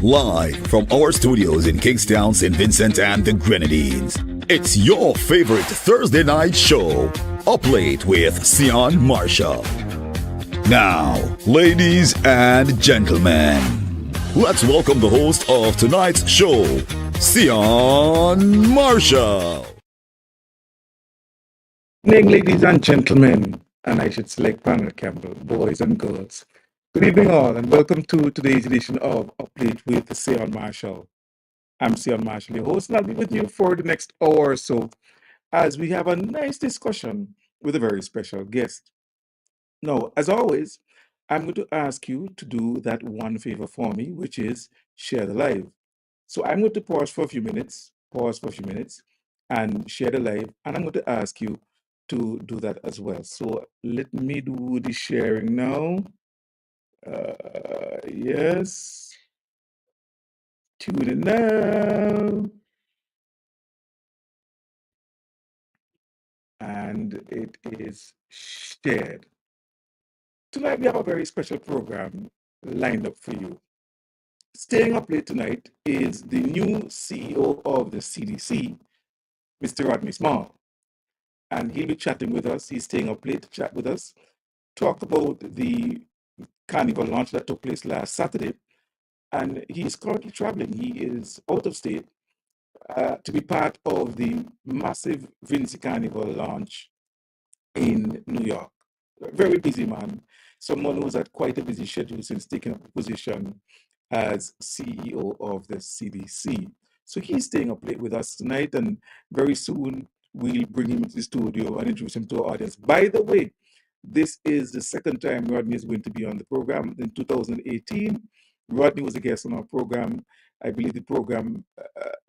live from our studios in Kingstown, St. Vincent, and the Grenadines. It's your favorite Thursday night show, Up Late with Sion Marshall. Now, ladies and gentlemen, let's welcome the host of tonight's show, Sion Marshall. Good evening, ladies and gentlemen, and I should select panel Campbell, boys and girls. Good evening, all, and welcome to today's edition of Update with Sion Marshall. I'm Sion Marshall, your host, and I'll be with you for the next hour or so as we have a nice discussion with a very special guest. Now, as always, I'm going to ask you to do that one favor for me, which is share the live. So I'm going to pause for a few minutes, and share the live, and I'm going to ask you to do that as well. So let me do the sharing now. Yes. Tune in now. And it is shared. Tonight we have a very special program lined up for you. Staying up late tonight is the new CEO of the CDC, Mr. Rodney Small. And he'll be chatting with us. He's staying up late to chat with us, talk about the Carnival launch that took place last Saturday. And he's currently traveling. He is out of state to be part of the massive Vinci Carnival launch in New York. A very busy man, someone who's had quite a busy schedule since taking up the position as CEO of the CDC. So he's staying up late with us tonight, and very soon we'll bring him into the studio and introduce him to our audience. By the way, this is the second time Rodney is going to be on the program. In 2018, Rodney was a guest on our program. I believe the program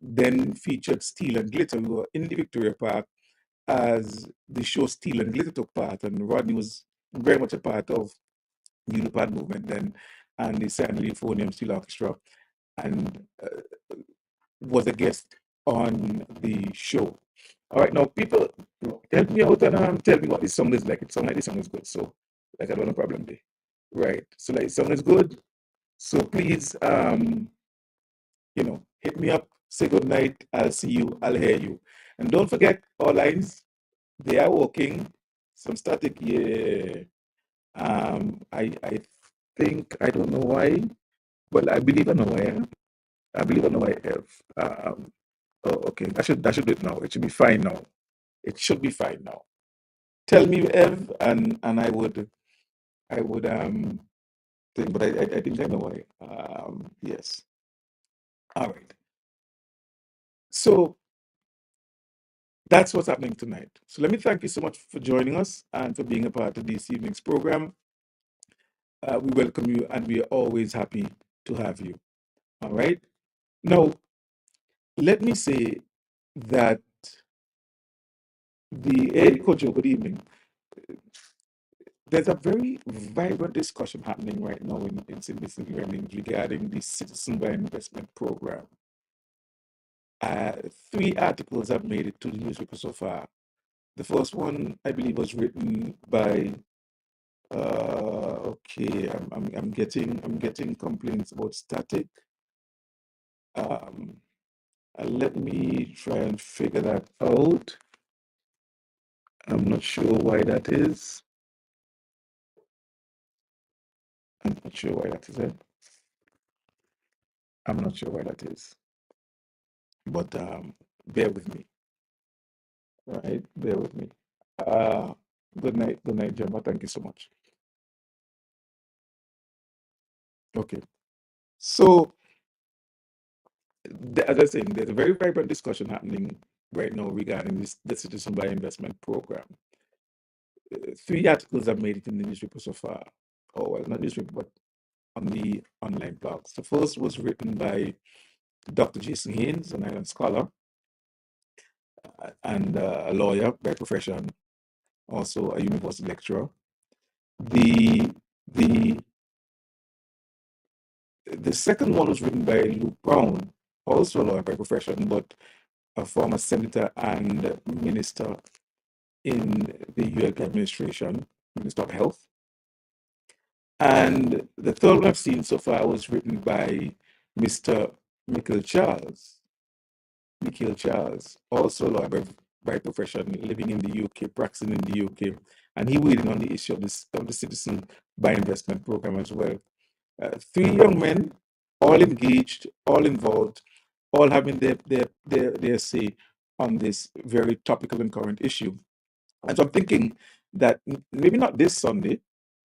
then featured Steel and Glitter. We were in the Victoria Park as the show Steel and Glitter took part, and Rodney was very much a part of the Unipad movement then, and the San Euphonium Steel Orchestra, and was a guest on the show. All right, now people, help me out and tell me what this song is like. It sounds like this song is good, so like I don't have a problem there. Right, so like song is good. So please, hit me up, say good night. I'll see you, I'll hear you. And don't forget, all lines, they are working. Some static, yeah. I think, I don't know why, but I believe I know why. I believe I know why I have. Oh, okay, that should do it now. It should be fine now. It should be fine now. Tell me, Ev, and I would think, but I think I know why. Yes. All right. So that's what's happening tonight. So let me thank you so much for joining us and for being a part of this evening's program. We welcome you, and we are always happy to have you. All right. Now, let me say that Hey, Coach, good evening. There's a very vibrant discussion happening right now in St. Vincent regarding the Citizen by Investment Program. 3 articles have made it to the newspaper so far. The first one, I believe, was written by okay, I'm getting complaints about static. Let me try and figure that out. I'm not sure why that is. I'm not sure why that is. I'm not sure why that is. But bear with me. All right, bear with me. Good night, Gemma. Thank you so much. Okay. So, as I said, there's a very vibrant discussion happening right now regarding the Citizen by Investment Program. 3 articles have made it in the newspaper so far. Oh, well, not newspaper, but on the online blogs. The first was written by Dr. Jason Haynes, an Island scholar and a lawyer by profession, also a university lecturer. The second one was written by Luke Brown, also a lawyer by profession, but a former senator and minister in the ULP administration, Minister of Health. And the third one I've seen so far was written by Mr. Michael Charles. Michael Charles, also a lawyer by profession, living in the UK, practicing in the UK, and he weighed in on the issue of the Citizen by Investment program as well. Three young men, all engaged, all involved, all having their say on this very topical and current issue. And so I'm thinking that maybe not this Sunday,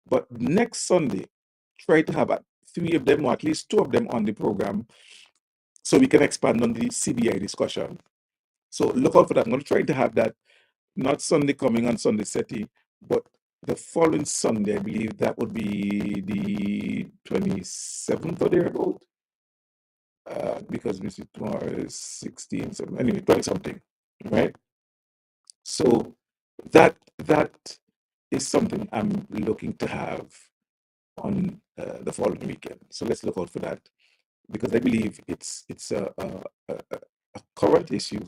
but next Sunday, try to have three of them or at least two of them on the program so we can expand on the CBI discussion. So look out for that. I'm going to try to have that not Sunday coming on Sunday SETI, but the following Sunday, I believe that would be the 27th or thereabout, because we see tomorrow is 16, so anyway, 20 something, right? So that is something I'm looking to have on the following weekend. So let's look out for that because I believe it's a current issue,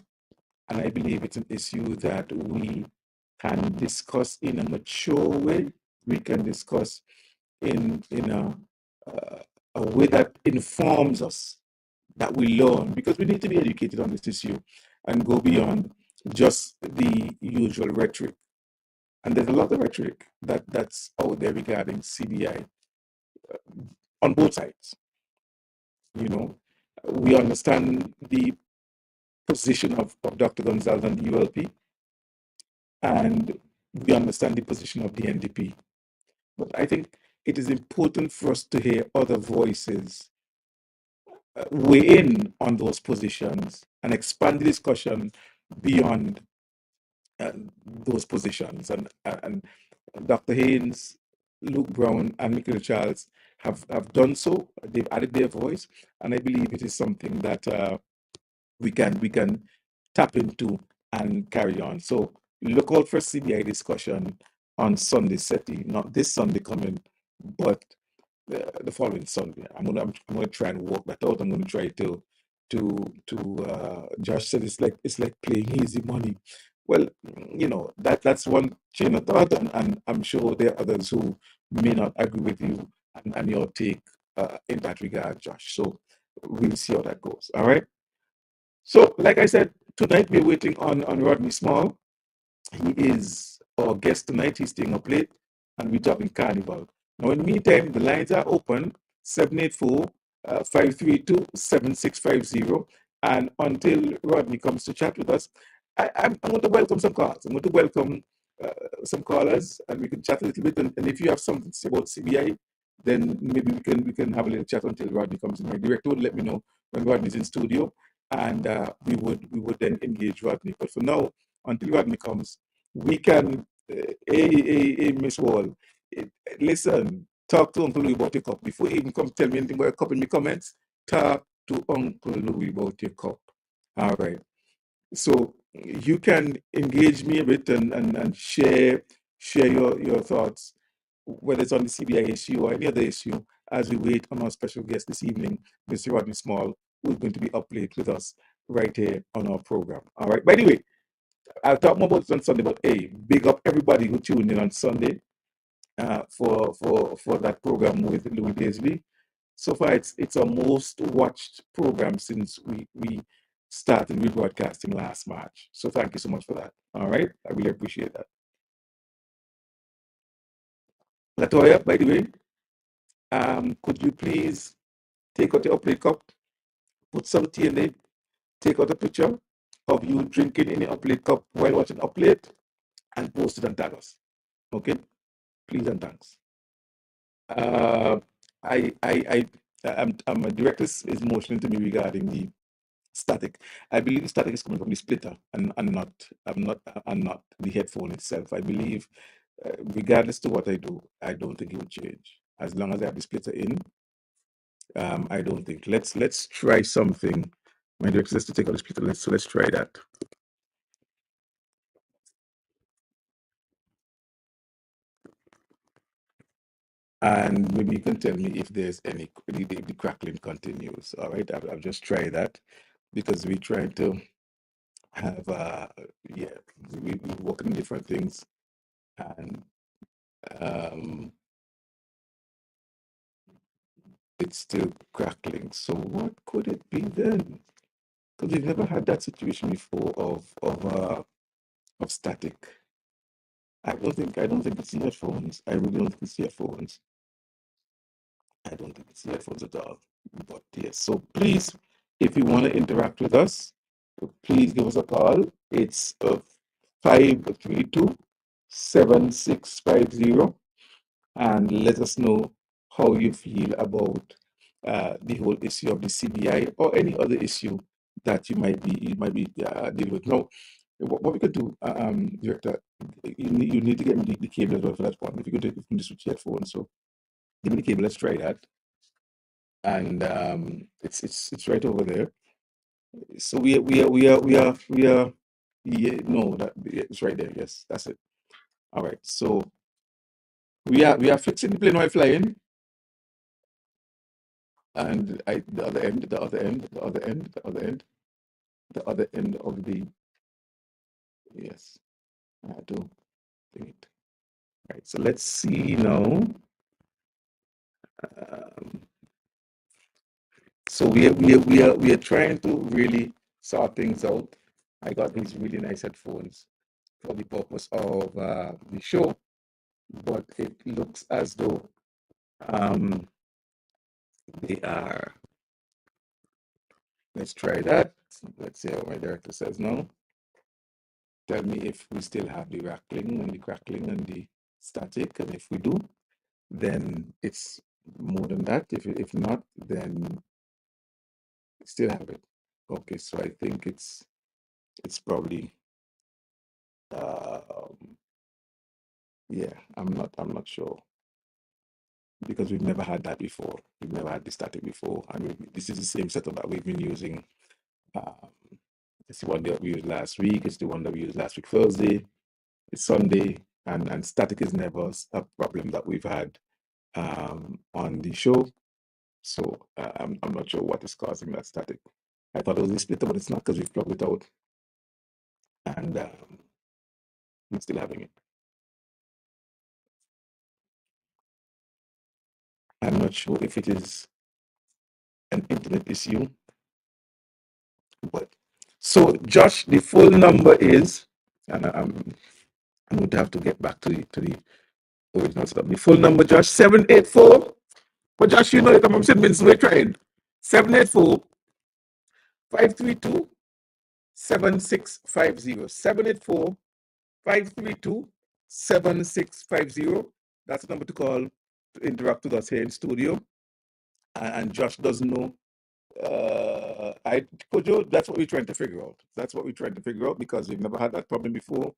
and I believe it's an issue that we can discuss in a mature way. We can discuss in a way that informs us, that we learn, because we need to be educated on this issue and go beyond just the usual rhetoric. And there's a lot of rhetoric that's out there regarding CBI on both sides. You know, we understand the position of Dr. Gonzalez and the ULP, and we understand the position of the NDP. But I think it is important for us to hear other voices weigh in on those positions and expand the discussion beyond uh, those positions. And Dr. Haynes, Luke Brown, and Michael Charles have done so. They've added their voice, and I believe it is something that we can tap into and carry on. So look out for CBI discussion on Sunday SETI, not this Sunday coming, but the following Sunday. I'm gonna try and work that out. I'm gonna try to Josh said it's like playing easy money. Well, that's one chain of thought, and I'm sure there are others who may not agree with you and your take in that regard, Josh. So we'll see how that goes. All right. So, like I said, tonight we're waiting on Rodney Small. He is our guest tonight. He's staying up late, and we're talking Carnival. Now, in the meantime, the lines are open 784 532 7650. And until Rodney comes to chat with us, I'm going to welcome some calls. I'm going to welcome some callers, and we can chat a little bit. And if you have something to say about CBI, then maybe we can have a little chat until Rodney comes in. My director would let me know when Rodney's in studio, and we would then engage Rodney. But for now, until Rodney comes, we can, Miss Wall, listen, talk to Uncle Louis about your cup. Before you even come tell me anything about your cup in the comments, talk to Uncle Louis about your cup. All right. So you can engage me a bit and share your thoughts, whether it's on the CBI issue or any other issue, as we wait on our special guest this evening, Mr. Rodney Small, who's going to be up late with us right here on our program. All right. By the way, I'll talk more about it on Sunday, but hey, big up everybody who tuned in on Sunday for that program with Louis Daisley. So far, it's our most watched program since we started rebroadcasting last March. So thank you so much for that. All right, I really appreciate that. Latoya, by the way, could you please take out your play cup, put some tea in it, take out a picture of you drinking in your play cup while watching Uplate, and post it and tag us. Okay, please and thanks. Uh, my director is motioning to me regarding the static. I believe the static is coming from the splitter and not the headphone itself. I believe, regardless to what I do, I don't think it will change as long as I have the splitter in. I don't think. Let's try something. My director says to take out the splitter. Let's try that. And maybe you can tell me if there's any the crackling continues. All right, I'll just try that because we try to have yeah, we work on different things, and um it's still crackling. So what could it be then? Because we've never had that situation before of static. I don't think it's earphones. I really don't think it's earphones. I don't think it's earphones at all. But yes, so please, if you want to interact with us, please give us a call. It's 532 and let us know how you feel about the whole issue of the CBI or any other issue that you might be dealing with. Now, what we could do, Director, you need to get me the cable as well for that one. If you could take it from the switch headphone, so give me the cable. Let's try that. And it's right over there. So we are yeah, no, that yeah, it's right there. Yes, that's it. All right. So we are fixing the plane while flying, and the other end, the other end, the other end, the other end, the other end of the yes. I do it. Right. So let's see now. Um, so we are trying to really sort things out. I got these really nice headphones for the purpose of the show, but it looks as though um, they are. Let's try that. Let's see how my director says now. Tell me if we still have the rattling and the crackling and the static, and if we do, then it's more than that. If not, then still have it. Okay, so I think it's probably um, yeah. I'm not sure because we've never had that before. We've never had the static before, and this is the same setup that we've been using. Um, it's the one that we used last week. It's the one that we used last week Thursday. It's Sunday, and static is never a problem that we've had on the show. So I'm not sure what is causing that static. I thought it was the splitter, but it's not because we've plugged it out, and we're still having it. I'm not sure if it is an internet issue, but so Josh, the full number is, and I'm going to have to get back to the original stuff. The full number, Josh, 784. But Josh, you know it. I'm saying we're trying. 784 532 7650. 784 532 7650. That's the number to call to interact with us here in studio. And Josh doesn't know. Kojo, that's what we're trying to figure out. That's what we're trying to figure out because we've never had that problem before.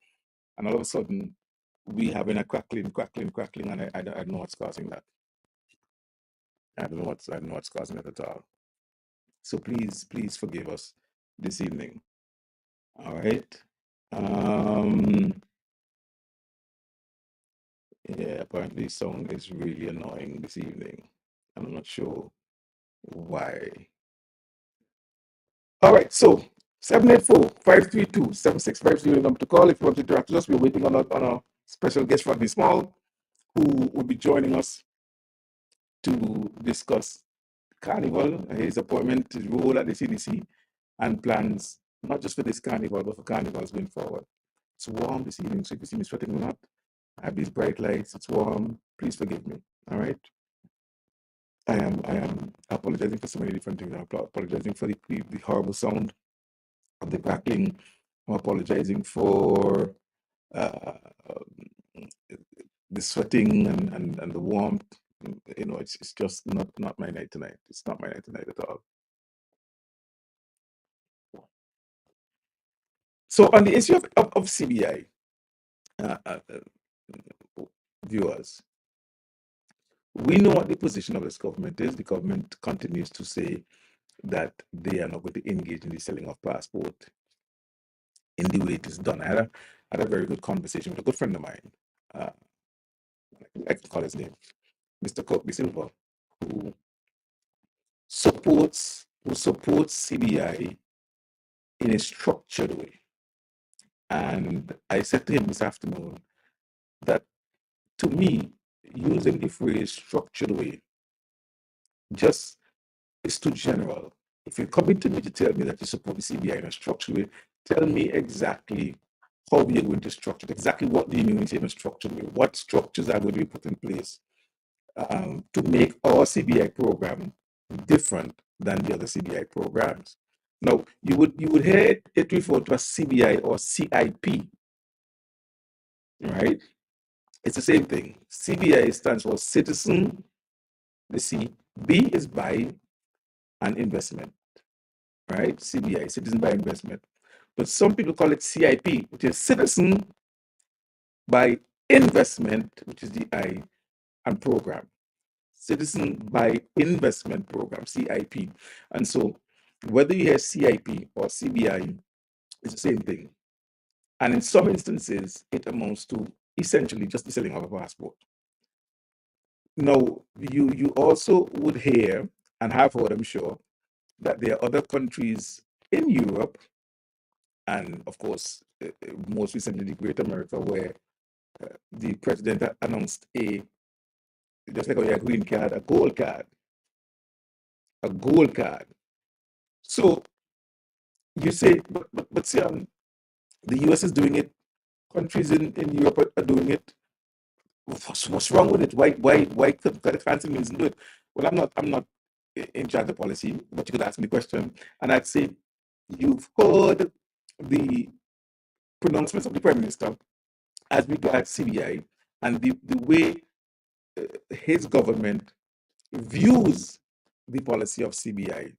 And all of a sudden, we having a crackling, and I don't know what's causing that. I don't know what's causing it at all. So please forgive us this evening. All right. Yeah, apparently sound is really annoying this evening. I'm not sure why. All right, so 784-532-7650 number to call if you want to interact with us. We're waiting on a special guest, Rodney Small, who will be joining us to discuss Carnival, his appointment, his role at the CDC, and plans not just for this Carnival, but for Carnivals going forward. It's warm this evening, so if you see me sweating or not, I have these bright lights. It's warm. Please forgive me. All right. I am apologizing for so many different things. I'm apologizing for the horrible sound of the crackling. I'm apologizing for uh, the sweating and the warmth. It's just not my night tonight. It's not my night tonight at all. So on the issue of CBI, viewers, we know what the position of this government is. The government continues to say that they are not going to engage in the selling of passport in the way it is done. I had a very good conversation with a good friend of mine. Uh, I can call his name, Mr. Kirk Silva, who supports CBI in a structured way. And I said to him this afternoon that to me, using the phrase structured way just is too general. If you're coming to me to tell me that you support the CBI in a structured way, tell me exactly how you're going to structure it, exactly what do you mean when you say in a structured way, what structures are going to be put in place to make our CBI program different than the other CBI programs. Now, you would hear it referred to as CBI or CIP, right? It's the same thing. CBI stands for Citizen, the C. B is buy and investment, right? CBI, Citizen by Investment. But some people call it CIP, which is Citizen by Investment, which is the I, and Program. Citizen by Investment Program, CIP. And so whether you hear CIP or CBI, it's the same thing. And in some instances, it amounts to essentially just the selling of a passport. Now, you also would hear and have heard, I'm sure, that there are other countries in Europe and, of course, most recently the Great America, where the president announced just like a green card, a gold card, a gold card. So you say, but see, the US is doing it, countries in Europe are doing it. What's wrong with it? Why could the council minister do it? Well, I'm not in charge of policy, but you could ask me the question, and I'd say you've heard the pronouncements of the prime minister as regards CBI and the way his government views the policy of CBI,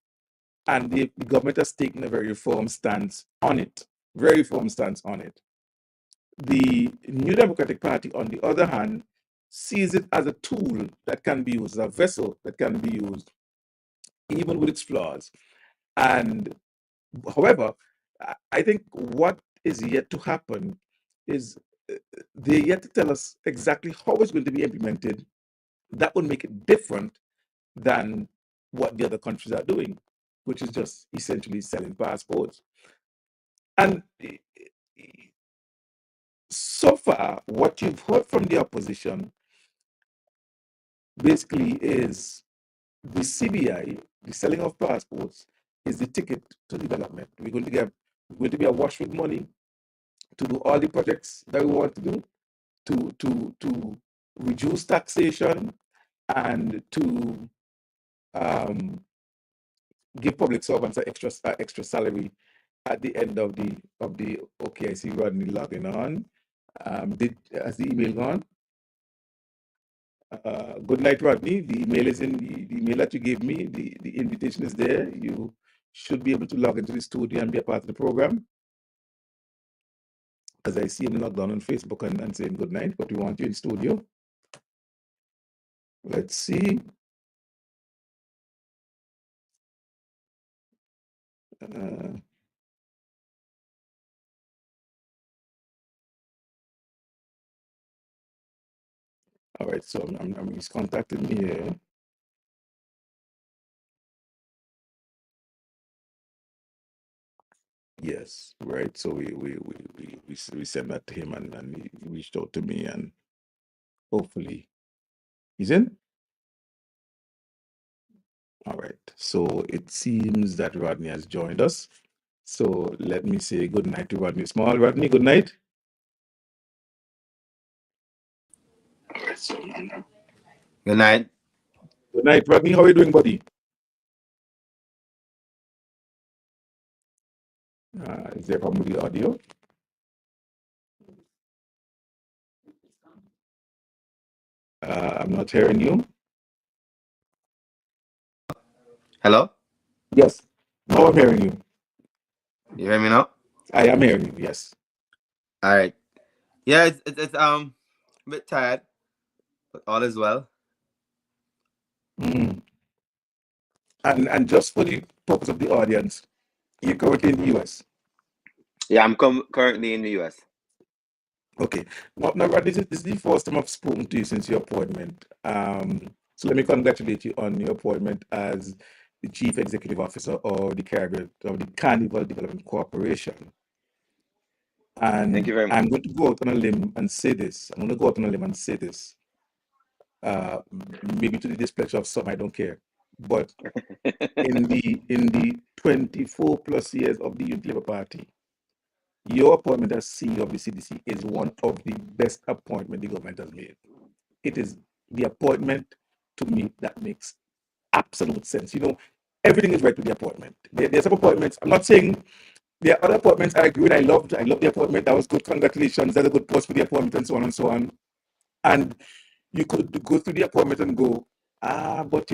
and the government has taken a very firm stance on it. Very firm stance on it. The New Democratic Party, on the other hand, sees it as a tool that can be used, as a vessel that can be used, even with its flaws. And however, I think what is yet to happen is they're yet to tell us exactly how it's going to be implemented that will make it different than what the other countries are doing, which is just essentially selling passports. And so far, what you've heard from the opposition basically is the CBI, the selling of passports, is the ticket to development. We're going to be awash with money to do all the projects that we want to do, to reduce taxation and to give public servants an extra salary at the end of the. Okay, I see Rodney logging on. Has the email gone? Good night, Rodney. The email is in the email that you gave me. The invitation is there. You should be able to log into the studio and be a part of the program. As I see him logged on Facebook and saying good night, but we want you in studio. Let's see. All right, so he's contacted me here. Yes, right. So we sent that to him, and he reached out to me, and hopefully he's in. All right. So it seems that Rodney has joined us. So let me say good night to Rodney Small. Rodney, good night. Good night. Good night, Rodney. How are you doing, buddy? Is there a problem with the audio? I'm not hearing you. Hello? Yes. Now I'm hearing you. You hear me now? I am hearing you. Yes. All right. Yeah, it's a bit tired, but all is well. Mm. And just for the purpose of the audience, you're currently in the US. Yeah, I'm currently in the US. Okay. Now, Rodney, this is the first time I've spoken to you since your appointment. So let me congratulate you on your appointment as the Chief Executive Officer of the Carnival Development Corporation. And Thank you very much. I'm going to go out on a limb and say this. I'm going to go out on a limb and say this. Maybe to the displeasure of some, I don't care. But in the 24 plus years of the Youth Labour Party, your appointment as CEO of the CDC is one of the best appointment the government has made. It is the appointment to me that makes absolute sense. Everything is right with the appointment. There's some appointments. I'm not saying there are other appointments I agree with. I love the appointment. That was good. Congratulations. That's a good post for the appointment and so on and so on. And you could go through the appointment and go, but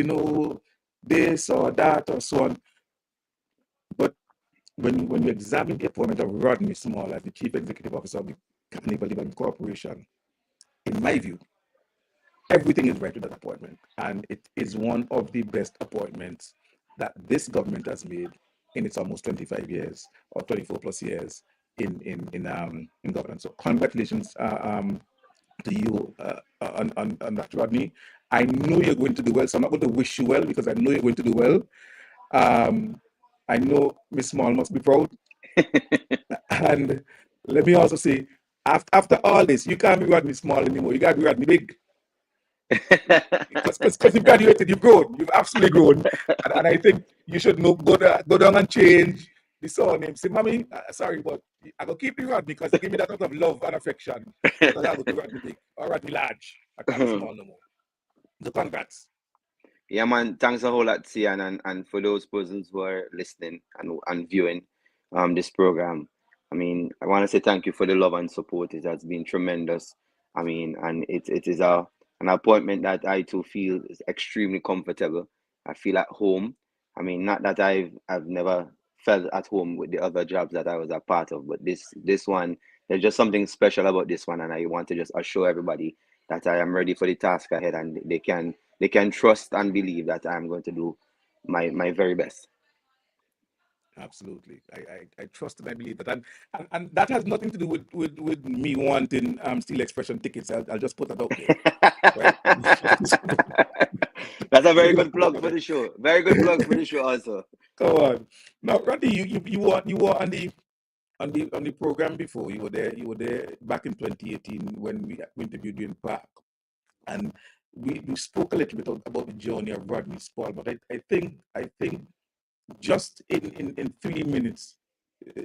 this or that or so on. But when you examine the appointment of Rodney Small as the Chief Executive Officer of the Carnival Development Corporation, in my view, everything is right with that appointment. And it is one of the best appointments that this government has made in its almost 25 years or 24 plus years in governance. So congratulations to you on that, Rodney. I know you're going to do well, so I'm not going to wish you well because I know you're going to do well. Um, I know Miss Small must be proud. And let me also say, after all this, you can't be Rodney Small anymore. You got to be Rodney Big because you've graduated, you've grown, you've absolutely grown, and I think you should go down and change the surname. Say, mommy, sorry, but I go keep you Rodney because you give me that lot of love and affection. But I go to Rodney Big or Rodney Large. I can't be small no more. So congrats. Yeah, man. Thanks a whole lot, Sian, and for those persons who are listening and viewing this program. I mean, I want to say thank you for the love and support. It has been tremendous. I mean, and it is an appointment that I too feel is extremely comfortable. I feel at home. I mean, not that I've never felt at home with the other jobs that I was a part of, but this one, there's just something special about this one, and I want to just assure everybody that I am ready for the task ahead, and they can trust and believe that I'm going to do my very best. Absolutely. I trust and I believe that. And that has nothing to do with me wanting Steel Expression tickets. I'll just put that out there. Right? That's a very Maybe not good put that plug out for there. the show. Very good plug for the show also. Come on. Now, Randy, you were on the program before. You were there back in 2018 when we interviewed you in Park. And we spoke a little bit about the journey of Rodney Spall, but I think just in 3 minutes, uh,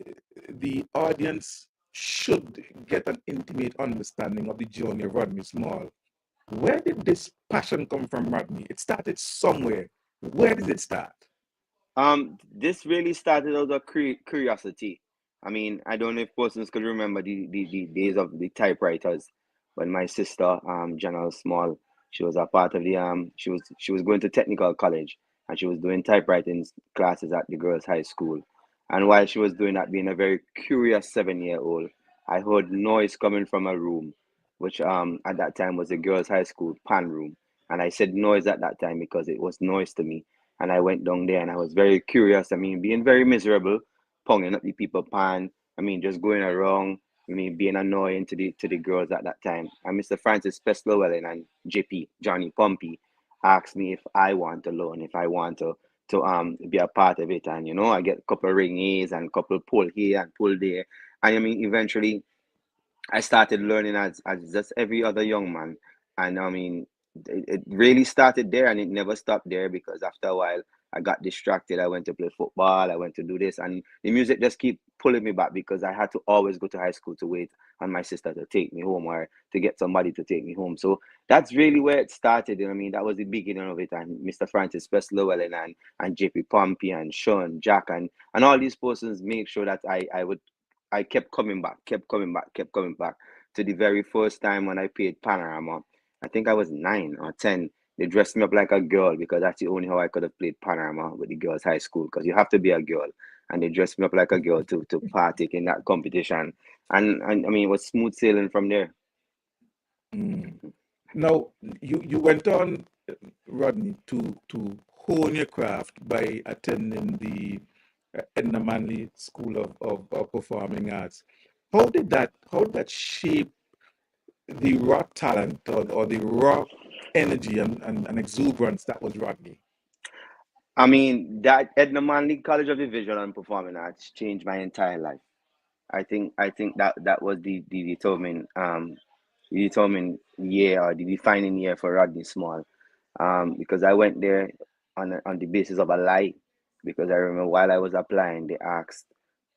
the audience should get an intimate understanding of the journey of Rodney Small. Where did this passion come from, Rodney? It started somewhere. Where did it start? This really started out of curiosity. I mean, I don't know if persons could remember the days of the typewriters when my sister, Janelle Small, she was a part of she was going to technical college and she was doing typewriting classes at the girls' high school. And while she was doing that, being a very curious 7 year old, I heard noise coming from a room, which at that time was the girls' high school pan room. And I said noise at that time because it was noise to me, and I went down there and I was very curious. I mean, being very miserable, ponging up the people pan. I mean, just going around. I mean, being annoying to the girls at that time. And Mr. Francis Pestlewellen and JP Johnny Pompey asked me if I want to learn, if I want to be a part of it. And I get a couple of ringies and a couple pull here and pull there. And I mean, eventually I started learning as just every other young man. And I mean, it really started there and it never stopped there because after a while, I got distracted. I went to play football, I went to do this, and the music just keep pulling me back because I had to always go to high school to wait on my sister to take me home or to get somebody to take me home. So that's really where it started. And I mean, that was the beginning of it. And Mr. Francis Best Llewellyn and JP Pompey and Sean, Jack, and all these persons make sure that I kept coming back, kept coming back, kept coming back to the very first time when I played Panorama. I think I was 9 or 10. They dressed me up like a girl because that's the only how I could have played Panorama with the girls' high school because you have to be a girl. And they dressed me up like a girl to partake in that competition. And I mean, it was smooth sailing from there. Mm. Now, you went on, Rodney, to hone your craft by attending the Edna Manley School of Performing Arts. How did that shape the raw talent or the raw energy and exuberance that was Rodney? I mean, that Edna Manley College of the Visual and Performing Arts changed my entire life. I think that was the determining year or the defining year for Rodney Small. Because I went there on the basis of a lie, because I remember while I was applying, they asked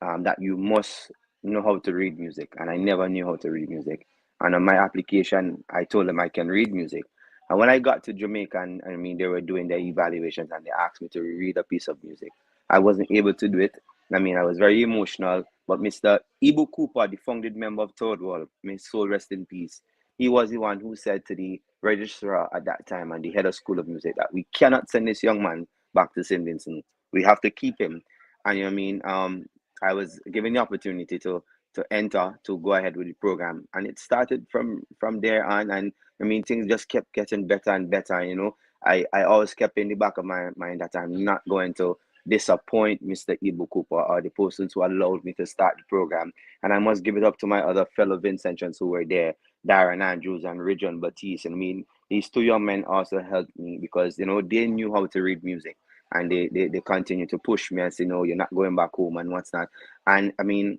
that you must know how to read music, and I never knew how to read music. And on my application, I told them I can read music. And when I got to Jamaica, and I mean, they were doing their evaluations, and they asked me to read a piece of music. I wasn't able to do it. I mean, I was very emotional. But Mr. Ibu Cooper, the founding member of Third World, may his soul rest in peace, he was the one who said to the registrar at that time and the head of School of Music that we cannot send this young man back to St. Vincent. We have to keep him. And you know what I mean? I was given the opportunity to enter, to go ahead with the program, and it started from there on. And I mean, things just kept getting better and better. I always kept in the back of my mind that I'm not going to disappoint Mr. Ibu Cooper or the persons who allowed me to start the program. And I must give it up to my other fellow Vincentians who were there, Darren Andrews and Region Batiste. And I mean, these two young men also helped me because, they knew how to read music. And they continue to push me and say, no, you're not going back home and what's not. And I mean,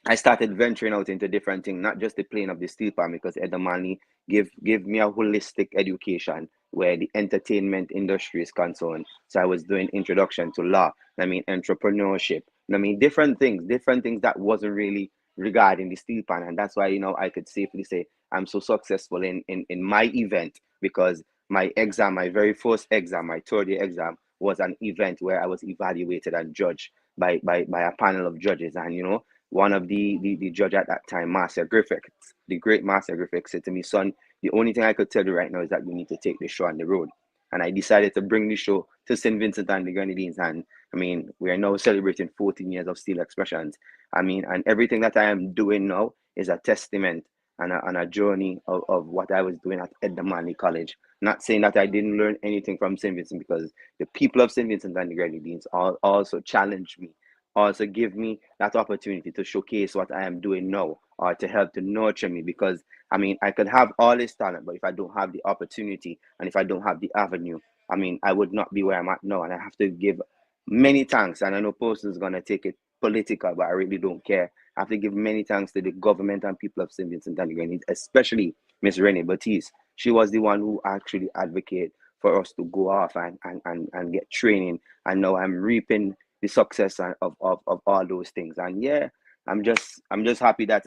I started venturing out into different things, not just the playing of the steel pan, because Edamani give me a holistic education where the entertainment industry is concerned. So I was doing introduction to law, I mean entrepreneurship, I mean different things that wasn't really regarding the steel pan. And that's why, I could safely say I'm so successful in my event, because my very first exam, my third year exam, was an event where I was evaluated and judged by a panel of judges. And one of the judge at that time, Master Griffiths, the great Master Griffiths, said to me, son, the only thing I could tell you right now is that you need to take the show on the road. And I decided to bring the show to St. Vincent and the Grenadines. And I mean, we are now celebrating 14 years of Steel Expressions. I mean, and everything that I am doing now is a testament and a journey of what I was doing at Edamani College. Not saying that I didn't learn anything from St. Vincent, because the people of St. Vincent and the Grenadines also challenged me, also give me that opportunity to showcase what I am doing now, or to help to nurture me. Because I mean, I could have all this talent, but if I don't have the opportunity and if I don't have the avenue, I mean, I would not be where I'm at now. And I have to give many thanks. And I know person's gonna take it political, but I really don't care. I have to give many thanks to the government and people of St. Vincent and the Grenadines, especially Miss Renee Batiste. She was the one who actually advocated for us to go off and get training. And now I'm reaping the success of all those things. And yeah, I'm just happy that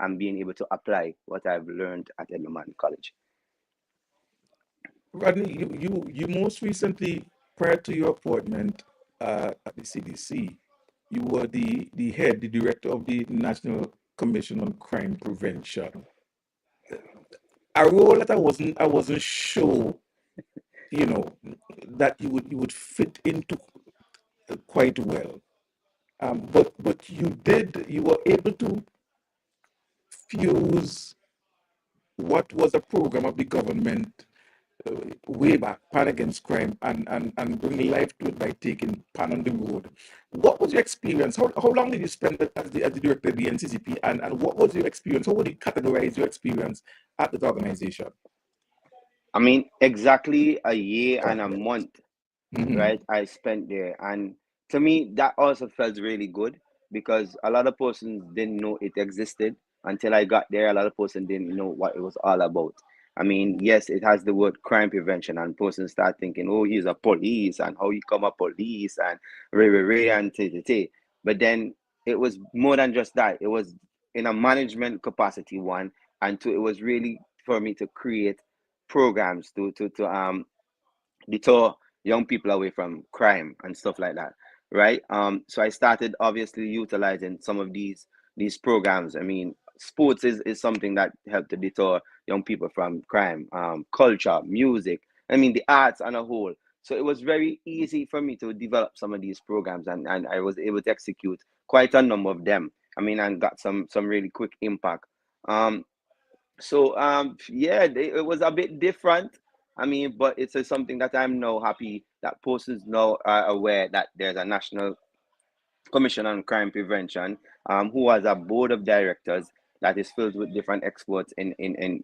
I'm being able to apply what I've learned at Edamani College. Rodney, you most recently, prior to your appointment at the CDC, you were the director of the National Commission on Crime Prevention. A role that I wasn't sure, you know, that you would fit into quite well. But you were able to fuse what was a program of the government uh, way back, Pan Against Crime, and bring life to it by taking Pan on the road. What was your experience? How long did you spend as the director of the NCCP, and what was your experience? How would you categorize your experience at that organization? I mean, exactly a year and a Correct. month, Hmm. right? I spent there. And to me, that also felt really good, because a lot of persons didn't know it existed until I got there. A lot of persons didn't know what it was all about. I mean, yes, it has the word crime prevention, and persons start thinking, oh, he's a police, and how you come a police, and ray, and t. But then it was more than just that. It was in a management capacity, one, and two, it was really for me to create programs to deter young people away from crime and stuff like that, right? So I started obviously utilizing some of these programs. I mean, sports is something that helped to deter young people from crime, culture, music, I mean, the arts on a whole. So it was very easy for me to develop some of these programs, and I was able to execute quite a number of them. I mean, and got some really quick impact. Um, yeah, it was a bit different. I mean, but it's something that I'm now happy that persons now are aware that there's a National Commission on Crime Prevention, who has a board of directors that is filled with different experts in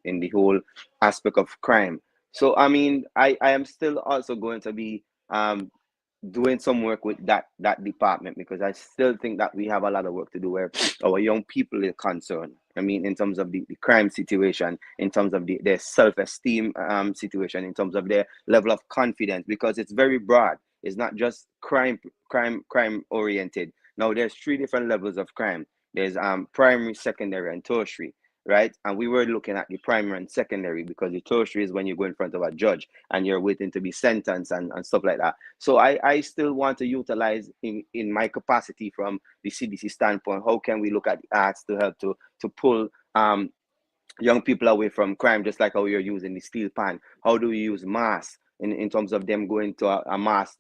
the whole aspect of crime. So I mean, I am still also going to be doing some work with that department, because I still think that we have a lot of work to do where our young people are concerned. I mean, in terms of the crime situation, in terms of their self-esteem situation, in terms of their level of confidence, because it's very broad. It's not just crime oriented. Now there's three different levels of crime. There's primary, secondary, and tertiary, right? And we were looking at the primary and secondary, because the tertiary is when you go in front of a judge and you're waiting to be sentenced and stuff like that. So I still want to utilize in my capacity from the CDC standpoint, how can we look at the arts to help to pull young people away from crime, just like how you're using the steel pan. How do we use mass in terms of them going to a mass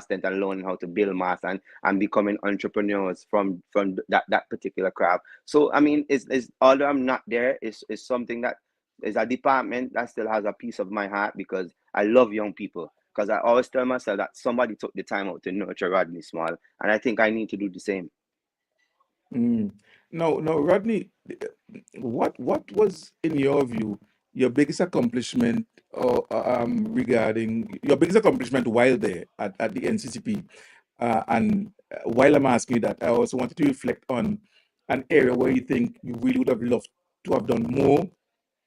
tent and learning how to build mass and becoming entrepreneurs from that particular craft. So I mean, it's although I'm not there, is something that is a department that still has a piece of my heart, because I love young people. Because I always tell myself that somebody took the time out to nurture Rodney Small, and I think I need to do the same. Mm. No, Rodney, what was, in your view, your biggest accomplishment, or regarding your biggest accomplishment while there at the NCCP? And while I'm asking you that, I also wanted to reflect on an area where you think you really would have loved to have done more,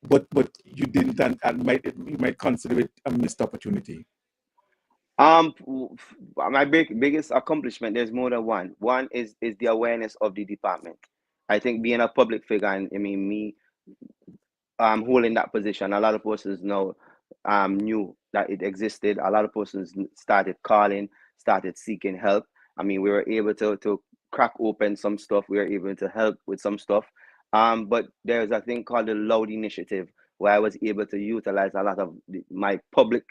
but you didn't, and you might consider it a missed opportunity. Um, my biggest accomplishment, there's more than one. One is the awareness of the department. I think being a public figure, and I mean me holding that position, a lot of persons know knew that it existed. A lot of persons started calling, started seeking help. I mean, we were able to crack open some stuff. We were able to help with some stuff. But there's a thing called the Loud Initiative, where I was able to utilize a lot of my public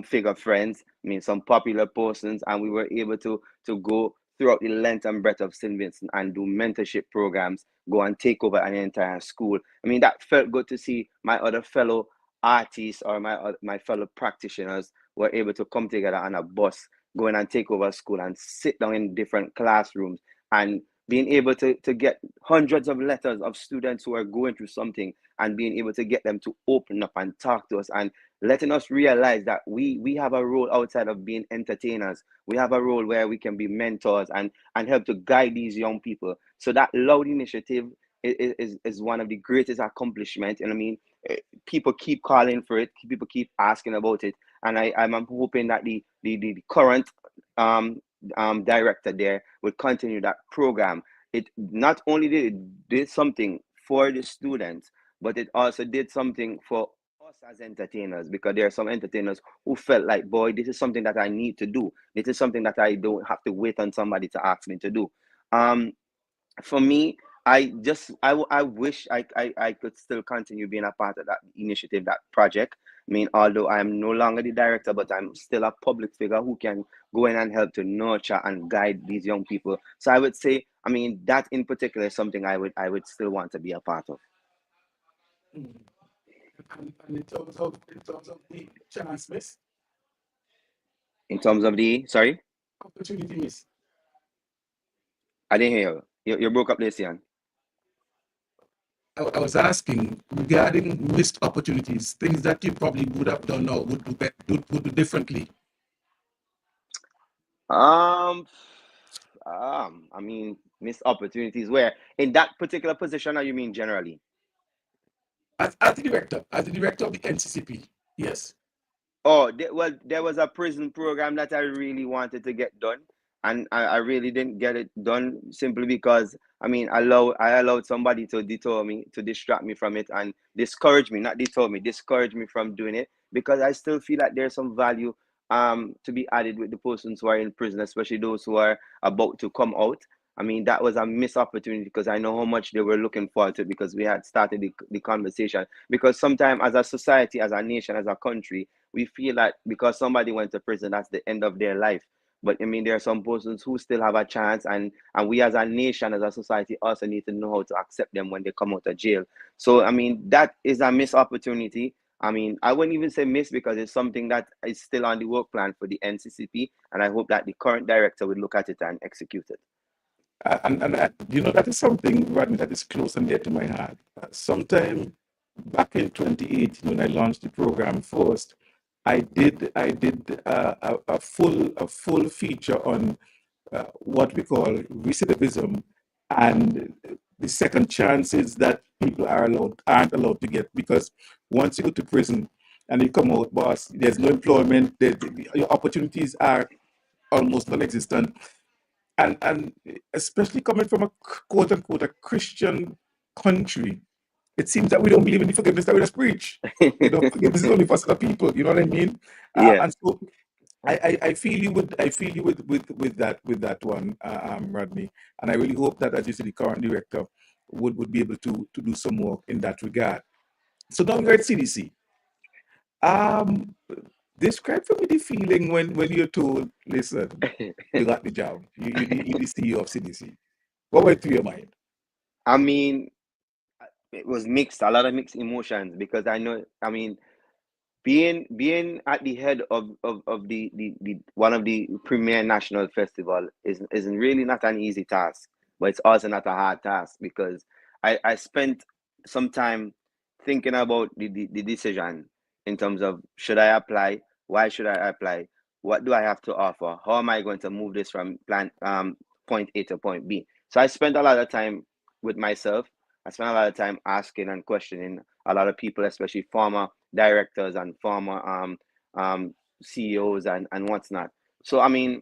figure friends. I mean, some popular persons, and we were able to go throughout the length and breadth of St. Vincent and do mentorship programs, go and take over an entire school. I mean, that felt good to see my other fellow artists or my fellow practitioners were able to come together on a bus, go in and take over school and sit down in different classrooms, and being able to get hundreds of letters of students who are going through something, and being able to get them to open up and talk to us, and letting us realize that we have a role outside of being entertainers. We have a role where we can be mentors and help to guide these young people. So that Loud Initiative is one of the greatest accomplishments. And I mean, people keep calling for it, people keep asking about it, and I'm hoping that the current director there will continue that program. It not only did something for the students, but it also did something for us as entertainers, because there are some entertainers who felt like, boy, this is something that I need to do. This is something that I don't have to wait on somebody to ask me to do. Um, for me, I wish I could still continue being a part of that initiative, that project. I mean, although I am no longer the director, but I'm still a public figure who can go in and help to nurture and guide these young people. So I would say, I mean, that in particular is something I would still want to be a part of. Mm. And in terms of the chance miss, In terms of the, sorry, opportunity miss. I didn't hear you. You broke up this, Ian. I was asking regarding missed opportunities, things that you probably would have done or would do differently. Um, I mean, missed opportunities where in that particular position, or you mean generally? As the director of the NCCP, yes. Oh, well, there was a prison program that I really wanted to get done, and I really didn't get it done simply because I mean, I allowed somebody to detour me, to distract me from it, and discourage me, not detour me, discourage me from doing it, because I still feel like there's some value to be added with the persons who are in prison, especially those who are about to come out. I mean, that was a missed opportunity, because I know how much they were looking forward to it, because we had started the conversation. Because sometimes, as a society, as a nation, as a country, we feel like because somebody went to prison, that's the end of their life. But I mean, there are some persons who still have a chance, and we as a nation, as a society, also need to know how to accept them when they come out of jail. So I mean, that is a missed opportunity. I mean, I wouldn't even say miss, because it's something that is still on the work plan for the NCCP, and I hope that the current director will look at it and execute it. And that is something, Rodney, that is close and dear to my heart. Sometime back in 2018, when I launched the program first, I did a full feature on what we call recidivism and the second chances that people aren't allowed to get, because once you go to prison and you come out, boss, there's no employment. Your opportunities are almost non-existent, and especially coming from a quote unquote a Christian country, it seems that we don't believe in the forgiveness that we just preach. Forgiveness is only for certain people. You know what I mean? Yeah. And so I feel you with that one, Rodney, and I really hope that, as you said, the current director would be able to do some work in that regard. So now we're at CDC. Um, Describe for me the feeling when you're told, listen, you got the job, you're the CEO of CDC. What went through your mind? I mean, it was mixed, a lot of mixed emotions because I know, I mean, being at the head of the one of the premier national festival is really not an easy task, but it's also not a hard task because I spent some time thinking about the decision in terms of should I apply, why should I apply, what do I have to offer, how am I going to move this from point A to point B. So I spent a lot of time with myself. I spent a lot of time asking and questioning a lot of people, especially former directors and former CEOs and what's not. So I mean,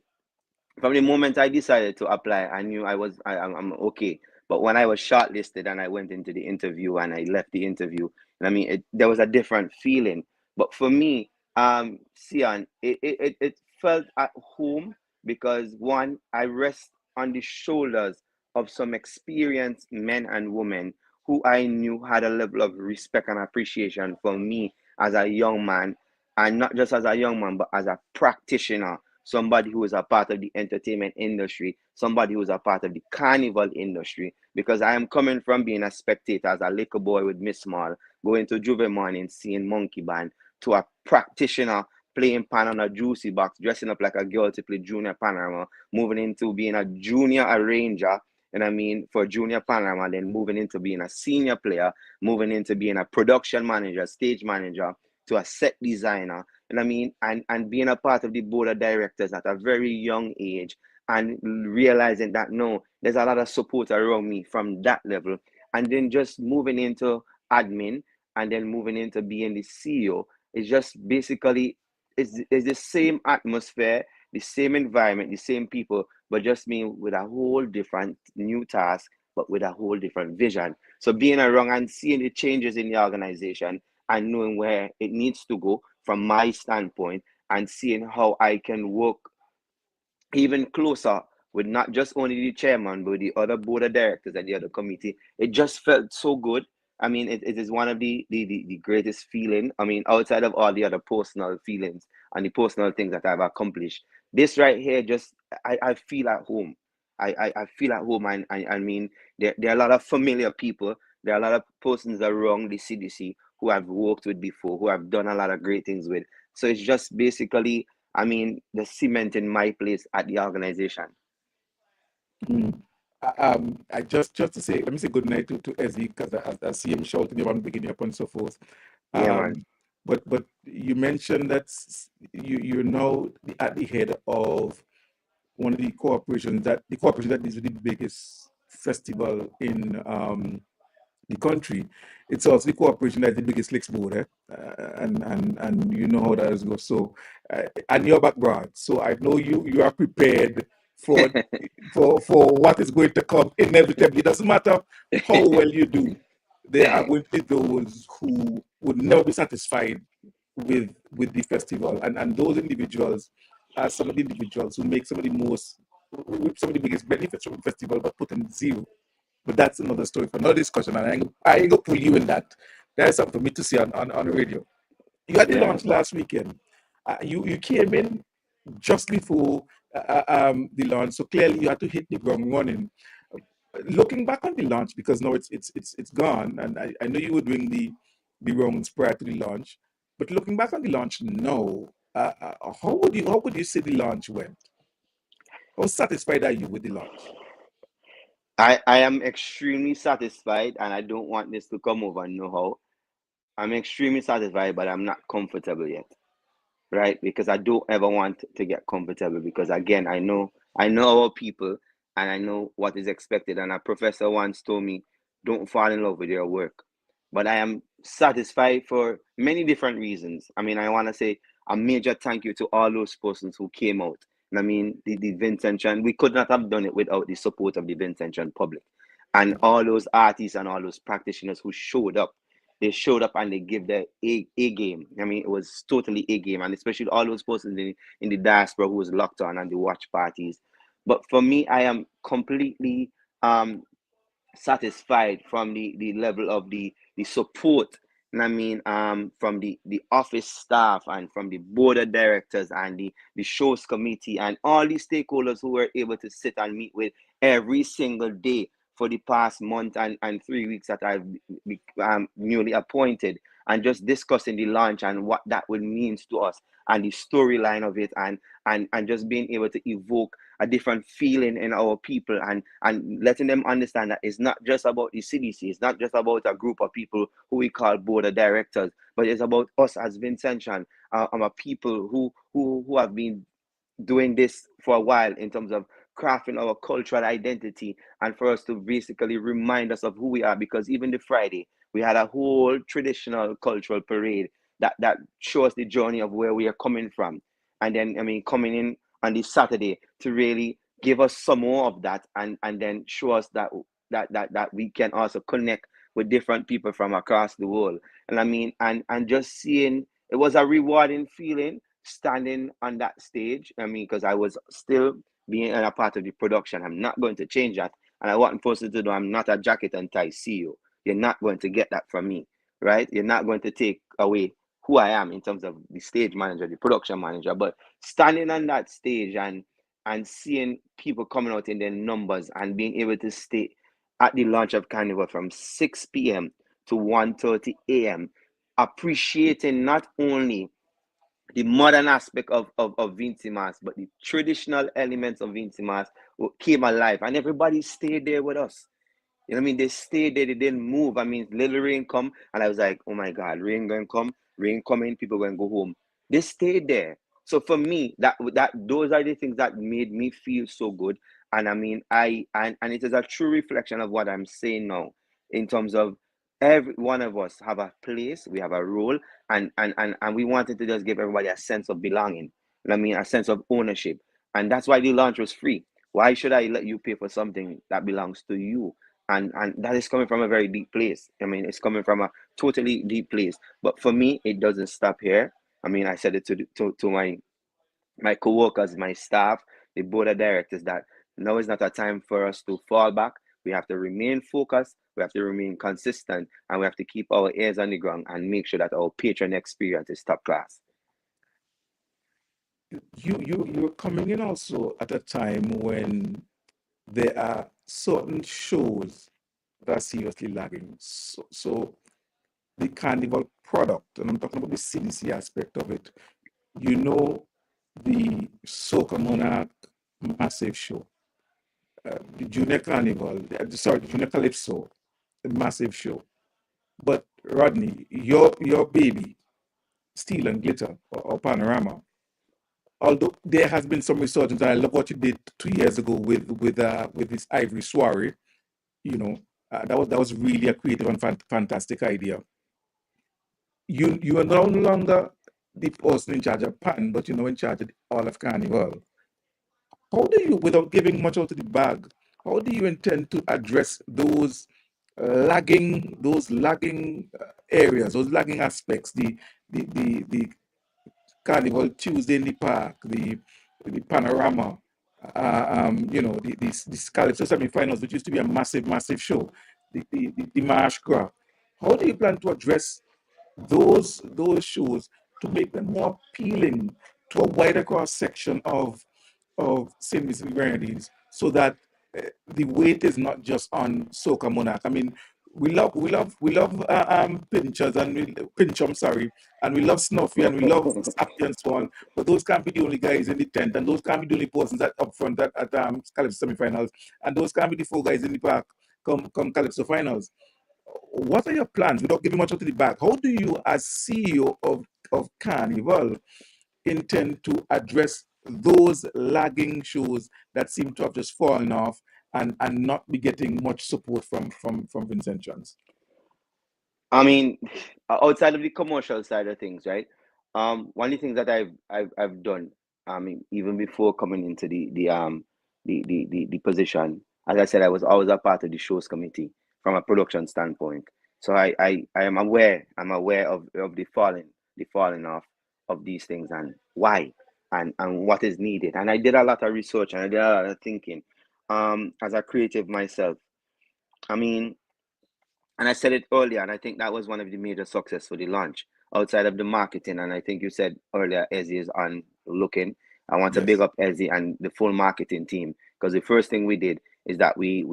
from the moment I decided to apply, I knew I'm okay. But when I was shortlisted and I went into the interview and I left the interview, and I mean, there was a different feeling. But for me, Sian, it felt at home because one, I rest on the shoulders of some experienced men and women who I knew had a level of respect and appreciation for me as a young man, and not just as a young man, but as a practitioner, somebody who is a part of the entertainment industry, somebody who is a part of the carnival industry, because I am coming from being a spectator as a little boy with Miss Small, going to Juve Morning, seeing Monkey Band, to a practitioner playing pan on a juicy box, dressing up like a girl to play Junior Panorama, moving into being a junior arranger, and I mean, for Junior Panorama, then moving into being a senior player, moving into being a production manager, stage manager, to a set designer, and I mean, and being a part of the board of directors at a very young age, and realizing that no, there's a lot of support around me from that level, and then just moving into admin, and then moving into being the CEO. It's just basically it's the same atmosphere, the same environment, the same people, but just me with a whole different new task, but with a whole different vision. So being around and seeing the changes in the organization and knowing where it needs to go from my standpoint, and seeing how I can work even closer with not just only the chairman, but the other board of directors and the other committee. It just felt so good. I mean, it is one of the greatest feeling. I mean, outside of all the other personal feelings and the personal things that I've accomplished, this right here just I feel at home. I feel at home, and I mean, there are a lot of familiar people. There are a lot of persons around the CDC who I've worked with before, who I've done a lot of great things with. So it's just basically, I mean, the cement in my place at the organization. Mm. I just to say, let me say good night to Ezzy, because I see him shouting around, beginning up and so forth. Yeah, man. Um, but you mentioned that you're now at the head of one of the corporation that is the biggest festival in the country. It's also the corporation that's the biggest licks board, and you know how that is go. So, and your background, so I know you are prepared for for what is going to come inevitably. It doesn't matter how well you do. There are going to be those who would never be satisfied with the festival, and those individuals are some of the individuals who make some of the most, reap some of the biggest benefits from the festival, but put in zero. But that's another story for another discussion, and I ain't gonna pull you in that. That's something for me to see on the radio. You had the Yeah. launch last weekend. You came in just before the launch, so clearly you had to hit the ground running. Looking back on the launch, because now it's gone, and I know you were doing the rounds prior to the launch, but looking back on the launch now, how would you say the launch went? How satisfied are you with the launch? I am extremely satisfied, and I don't want this to come over no how. I'm extremely satisfied, but I'm not comfortable yet. right? Because I don't ever want to get comfortable, because again, I know our people, and I know what is expected. And a professor once told me, don't fall in love with your work. But I am satisfied for many different reasons. I mean, I want to say a major thank you to all those persons who came out. And I mean, the Vincentian, we could not have done it without the support of the Vincentian public. And all those artists and all those practitioners who showed up, they showed up and they gave their A game. I mean, it was totally A game, and especially all those persons in the diaspora who was locked on and the watch parties. But for me, I am completely satisfied from the level of the support. And I mean, from the office staff and from the board of directors and the shows committee and all these stakeholders who were able to sit and meet with every single day for the past month and 3 weeks that I've newly appointed, and just discussing the launch and what that would means to us and the storyline of it, and just being able to evoke a different feeling in our people, and letting them understand that it's not just about the CDC, it's not just about a group of people who we call board of directors, but it's about us as Vincentian, a people who have been doing this for a while in terms of crafting our cultural identity, and for us to basically remind us of who we are. Because even the Friday, we had a whole traditional cultural parade that shows the journey of where we are coming from. And then, I mean, coming in on this Saturday to really give us some more of that, and then show us that we can also connect with different people from across the world. And I mean, and just seeing, it was a rewarding feeling standing on that stage. I mean, because I was still being a part of the production. I'm not going to change that. And I want person to know I'm not a jacket and tie CEO. You're not going to get that from me, right? You're not going to take away who I am in terms of the stage manager, the production manager. But standing on that stage and seeing people coming out in their numbers and being able to stay at the launch of Carnival from 6 p.m. to 1:30 a.m., appreciating not only the modern aspect of Vinci Mass, but the traditional elements of Vinci Mass came alive, and everybody stayed there with us. You know what I mean? They stayed there, they didn't move. I mean, little rain come, and I was like, oh my God, rain going to come, rain coming, people going to go home. They stayed there. So for me, that those are the things that made me feel so good. And I mean, and it is a true reflection of what I'm saying now, in terms of every one of us have a place, we have a role, and we wanted to just give everybody a sense of belonging. You know what I mean? A sense of ownership. And that's why the launch was free. Why should I let you pay for something that belongs to you? And that is coming from a very deep place. I mean, it's coming from a totally deep place. But for me, it doesn't stop here. I mean, I said it to my co-workers, my staff, the board of directors, that now is not a time for us to fall back. We have to remain focused, we have to remain consistent, and we have to keep our ears on the ground and make sure that our patron experience is top class. You're coming in also at a time when there are certain shows that are seriously lagging. So the Carnival product, and I'm talking about the CDC aspect of it, you know, the Soca Monarch massive show, the Junior Carnival, the Junior Calypso, the massive show. But Rodney, your baby, Steel and Glitter or Panorama, although there has been some resurgence, and I love what you did 2 years ago with this Ivory Soiree, you know, that was really a creative and fantastic idea. You are no longer the person in charge of pattern, but you're now in charge of all of Carnival. How do you, without giving much out of the bag, how do you intend to address those lagging areas, those lagging aspects, the Carnival Tuesday in the park, the panorama, the Calypso semi-finals, which used to be a massive, massive show, the Marsh Gras. How do you plan to address those shows to make them more appealing to a wider cross section of St. Vincent and Grenadines, so that the weight is not just on Soca Monarch. I mean, we love pinchers and pinchum, sorry, and we love Snuffy and we love Sappy and so on. But those can't be the only guys in the tent, and those can't be the only persons that up front at Calypso semifinals, and those can't be the four guys in the park come Calypso finals. What are your plans, without giving much out to the back? How do you, as CEO of Carnival, intend to address those lagging shows that seem to have just fallen off and not be getting much support from Vincentians? I mean, outside of the commercial side of things, right? One of the things that I've done, I mean, even before coming into the position, as I said, I was always a part of the shows committee from a production standpoint. So I am aware. I'm aware of the falling off of these things and why and what is needed. And I did a lot of research and I did a lot of thinking. As a creative myself, I mean, and I said it earlier, and I think that was one of the major success for the launch outside of the marketing. And I think you said earlier, Ezzy is on looking. I want to big Yes. up Ezzy and the full marketing team because the first thing we did is that we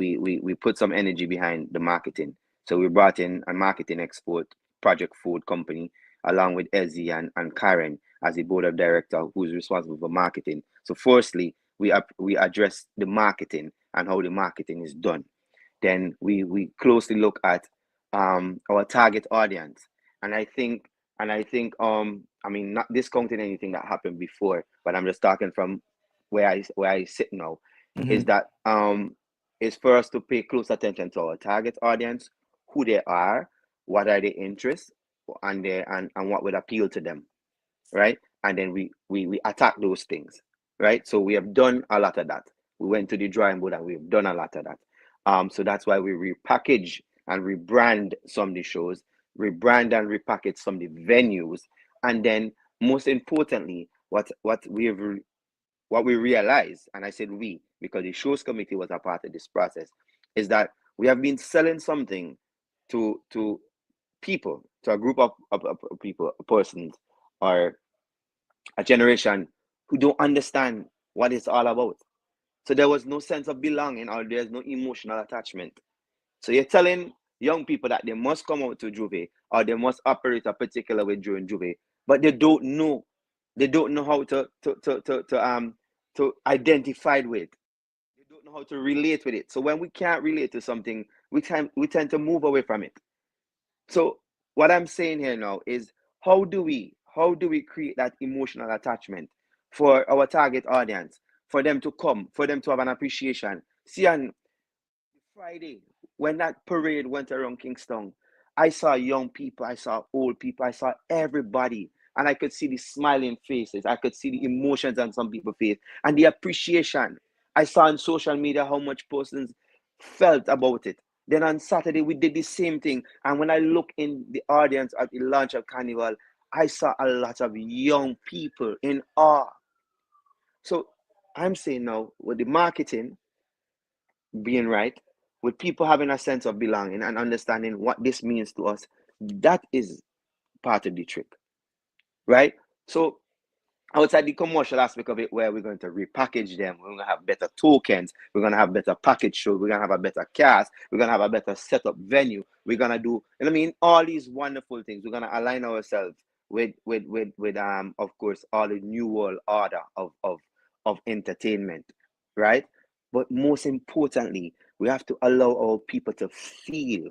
put some energy behind the marketing. So we brought in a marketing export project food company along with Ezzy and Karen as the board of director who's responsible for marketing. So firstly, we address the marketing and how the marketing is done. Then we closely look at our target audience, and I think I mean, not discounting anything that happened before, but I'm just talking from where I sit now, is Mm-hmm. that is for us to pay close attention to our target audience, who they are, what are their interests, and what would appeal to them, right? And then we attack those things, right? So we have done a lot of that. We went to the drawing board and we've done a lot of that. So that's why we repackage and rebrand some of the shows, rebrand and repackage some of the venues, and then most importantly, what we realized, and I said we because the shows committee was a part of this process, is that we have been selling something to people, to a group of people, persons, or a generation who don't understand what it's all about. So there was no sense of belonging or there's no emotional attachment. So you're telling young people that they must come out to Juve or they must operate a particular way during Juve, but they don't know. They don't know how to identify with. They don't know how to relate with it. So when we can't relate to something, we tend to move away from it. So what I'm saying here now is how do we create that emotional attachment for our target audience, for them to come, for them to have an appreciation. See, on Friday, when that parade went around Kingston, I saw young people, I saw old people, I saw everybody, and I could see the smiling faces. I could see the emotions on some people's face and the appreciation. I saw on social media how much persons felt about it. Then on Saturday, we did the same thing. And when I look in the audience at the launch of Carnival, I saw a lot of young people in awe. So I'm saying now, with the marketing being right, with people having a sense of belonging and understanding what this means to us, that is part of the trick, right? So outside the commercial aspect of it, where we're going to repackage them, we're going to have better tokens, we're going to have better package shows, we're going to have a better cast, we're going to have a better setup venue, we're going to do, I mean, all these wonderful things. We're going to align ourselves with of course, all the new world order of entertainment, right? But most importantly, we have to allow our people to feel,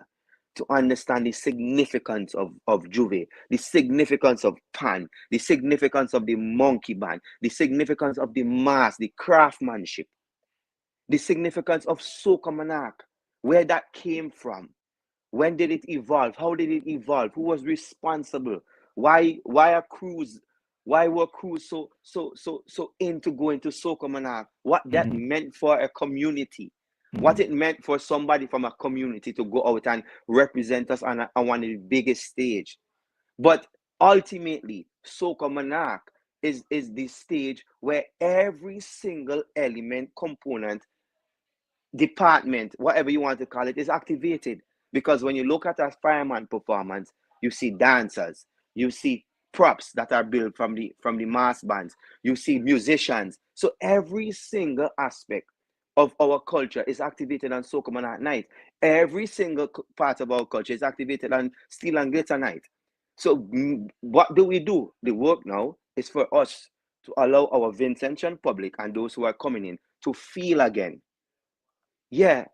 to understand the significance of Juve, the significance of Pan, the significance of the monkey band, the significance of the mass, the craftsmanship, the significance of Soca Monarch, where that came from. When did it evolve? How did it evolve? Who was responsible? Why a cruise? Why were crews so into going to Soca Monarch? What that Mm-hmm. meant for a community? What Mm-hmm. it meant for somebody from a community to go out and represent us on one of the biggest stage. But ultimately, Soca Monarch is the stage where every single element, component, department, whatever you want to call it, is activated. Because when you look at a fireman performance, you see dancers, you see props that are built from the mass bands, you see musicians. So every single aspect of our culture is activated on Soca at night. Every single part of our culture is activated on Steel and Glitter night. So what do we do? The work now is for us to allow our Vincentian public and those who are coming in to feel again. Yeah,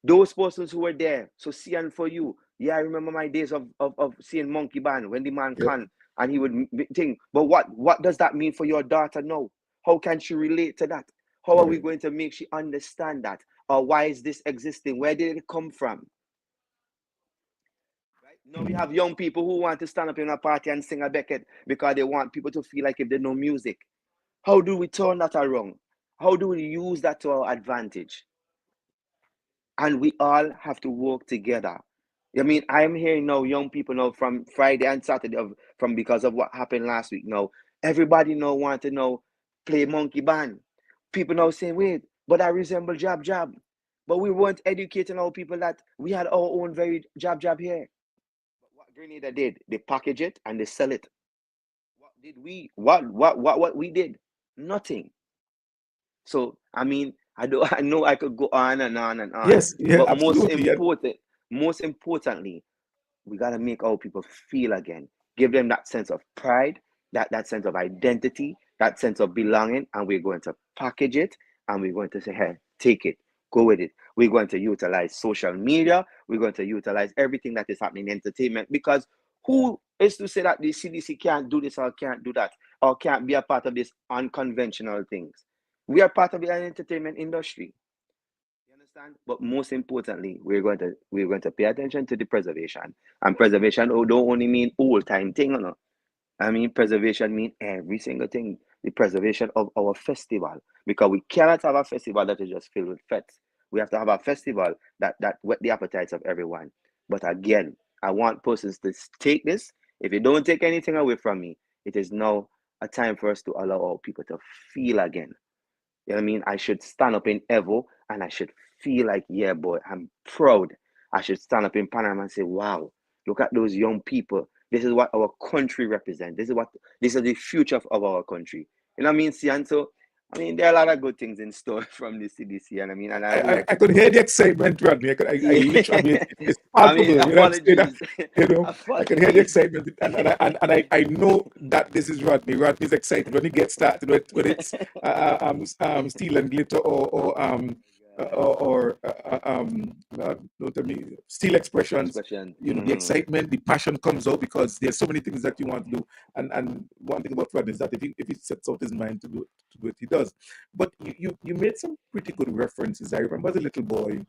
those persons who were there. So see, and for you, yeah, I remember my days of seeing Monkey Band when the man Yep. can. And he would think, but what does that mean for your daughter now? How can she relate to that? How are we Right. going to make she understand that? Or why is this existing? Where did it come from? Right? Now we Mm. have young people who want to stand up in a party and sing a Beckett because they want people to feel like if they know music. How do we turn that around? How do we use that to our advantage? And we all have to work together. I mean, I'm hearing now young people now from Friday and Saturday from because of what happened last week. Now everybody now want to know play monkey band. People now saying, wait, but I resemble jab jab. But we weren't educating our people that we had our own very jab jab here. But what Grenada did, they package it and they sell it. What did we? What we did? Nothing. So I mean, I do I know I could go on and on and on, Yes, yeah, but absolutely. Yeah. most importantly, we gotta make our people feel again. Give them that sense of pride, that sense of identity, that sense of belonging, and we're going to package it and we're going to say, hey, take it, go with it. We're going to utilize social media, we're going to utilize everything that is happening in entertainment because who is to say that the CDC can't do this or can't do that or can't be a part of this unconventional things? We are part of the entertainment industry. You understand? But most importantly, we're going to pay attention to the preservation. And preservation don't only mean old time thing, you know. I mean preservation mean every single thing. The preservation of our festival. Because we cannot have a festival that is just filled with fets. We have to have a festival that whet the appetites of everyone. But again, I want persons to take this. If you don't take anything away from me, it is now a time for us to allow our people to feel again. You know what I mean? I should stand up in Evo and I should feel like, yeah, boy, I'm proud. I should stand up in Panama and say, wow, look at those young people. This is what our country represents. This is the future of our country. You know what I mean? See, and so I mean there are a lot of good things in store from the CDC, and I mean, and I would like I to could hear the excitement, Rodney. I yeah. literally, I mean, it's I mean, palpable. You know what I'm saying? apologies. I can hear the Apologies. excitement, I know that this is Rodney. Rodney's excited when he gets started, when it's steel and glitter what I mean, steel expressions. Expression. You know, the excitement, the passion comes out because there's so many things that you want to do. And one thing about Rodney is that if he sets out his mind to do it, he does. But you made some pretty good references. I remember as a little boy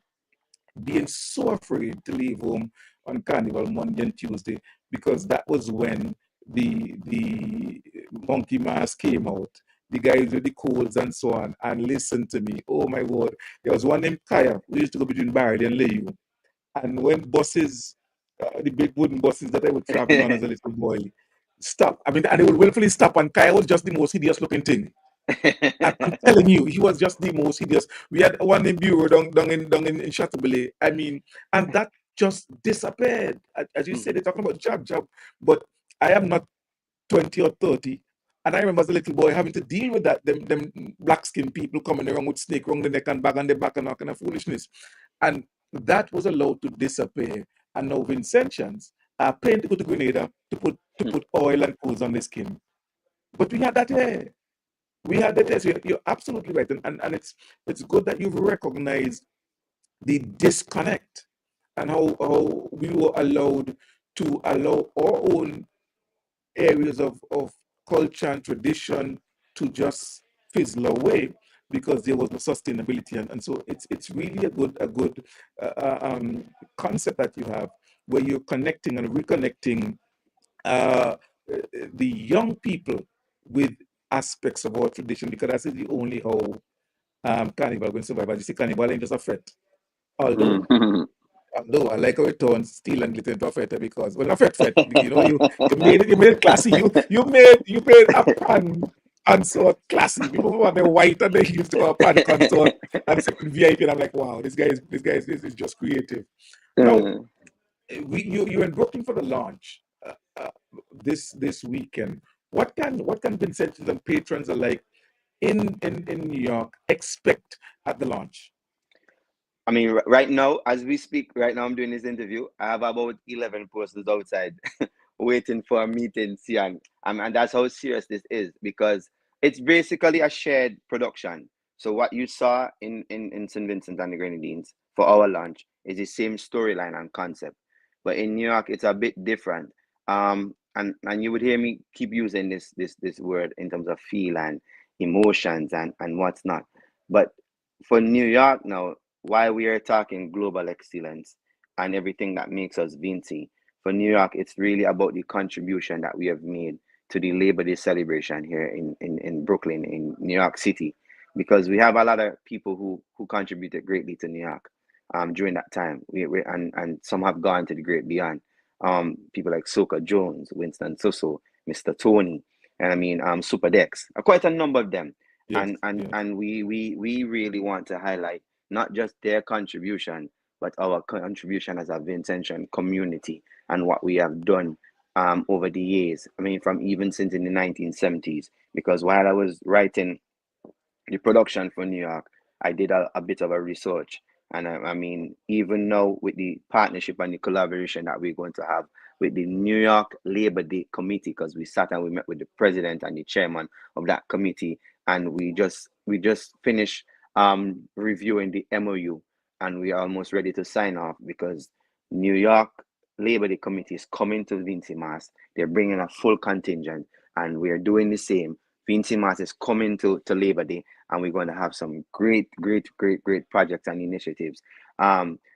being so afraid to leave home on Carnival Monday and Tuesday because that was when the monkey mask came out. The guys with the codes and so on. And listen to me. Oh my word. There was one named Kaya who used to go between Barry and Layu. And when buses, the big wooden buses that I would travel on as a little boy, stop. I mean, and they would willfully stop. And Kaya was just the most hideous looking thing. I'm telling you, he was just the most hideous. We had one in Bureau down in Chateaubriand. I mean, and that just disappeared. As you said, they're talking about jab, but I am not 20 or 30. And I remember as a little boy having to deal with that, them black skinned people coming around with snake around the neck and bag on the back and all kind of foolishness. And that was allowed to disappear. And now Vincentians are paying to go to Grenada to put oil and clothes on the skin. But we had that here. We had the test. You're absolutely right, and it's good that you've recognized the disconnect and how we were allowed to allow our own areas of culture and tradition to just fizzle away because there was no sustainability, and so it's really a good concept that you have where you're connecting and reconnecting uh, the young people with aspects of our tradition because that's the only how Carnival will survive. As you see, Carnival ain't just a fete. Although, although I like how it turns steel and glitter into a fete because well, a fete, you made it classy. You made a pan consort classy. People want the white and they used to go a pan consort and certain VIP. And I'm like, wow, this is just creative. Now, you're in Brooklyn for the launch this weekend. What can Vincentians and patrons alike in New York expect at the launch? I mean, right now, as we speak, right now I'm doing this interview. I have about 11 posters outside waiting for a meeting, Sian. And that's how serious this is because it's basically a shared production. So what you saw in St. Vincent and the Grenadines for our launch is the same storyline and concept. But in New York, it's a bit different. and you would hear me keep using this word in terms of feel and emotions and what's not. But for New York now, while we are talking global excellence and everything that makes us Vinci, for New York, it's really about the contribution that we have made to the Labor Day celebration here in Brooklyn, in New York City, because we have a lot of people who contributed greatly to New York during that time. And some have gone to the great beyond. People like Soka Jones, Winston Susso, Mr. Tony, and I mean Super Dex, quite a number of them. Yes, yes. And we really want to highlight not just their contribution, but our contribution as a Vincentian community and what we have done over the years. I mean, from even since in the 1970s, because while I was writing the production for New York, I did a bit of a research. And I mean, even now with the partnership and the collaboration that we're going to have with the New York Labor Day Committee, because we sat and we met with the president and the chairman of that committee, and we just finished reviewing the MOU, and we are almost ready to sign off because New York Labor Day Committee is coming to Vincy Mass. They're bringing a full contingent, and we are doing the same. Vincy Mass is coming to Labor Day, and we're going to have some great projects and initiatives.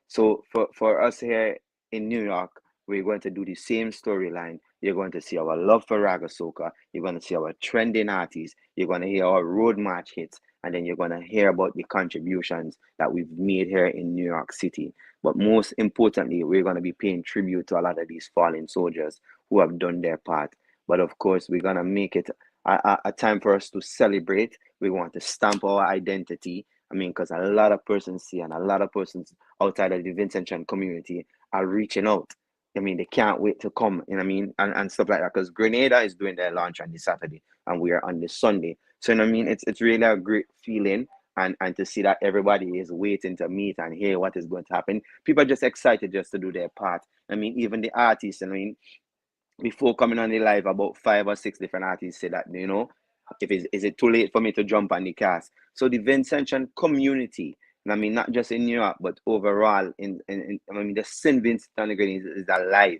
So for us here in New York, we're going to do the same storyline. You're going to see our love for Raga Soca. You're going to see our trending artists. You're going to hear our road march hits, and then you're going to hear about the contributions that we've made here in New York City. But most importantly, we're going to be paying tribute to a lot of these fallen soldiers who have done their part. But of course, we're going to make it a time for us to celebrate. We want to stamp our identity. I mean, because a lot of persons see and a lot of persons outside of the Vincentian community are reaching out. I mean, they can't wait to come, you know what I mean, and stuff like that. Because Grenada is doing their launch on this Saturday, and we are on this Sunday. So, you know what I mean, it's really a great feeling, and to see that everybody is waiting to meet and hear what is going to happen. People are just excited just to do their part. I mean, even the artists, I mean, before coming on the live, about 5 or 6 different artists said that, you know, if is it too late for me to jump on the cast? So the Vincentian community, and I mean not just in New York, but overall in I mean the Saint Vincent and the Grenadines is alive.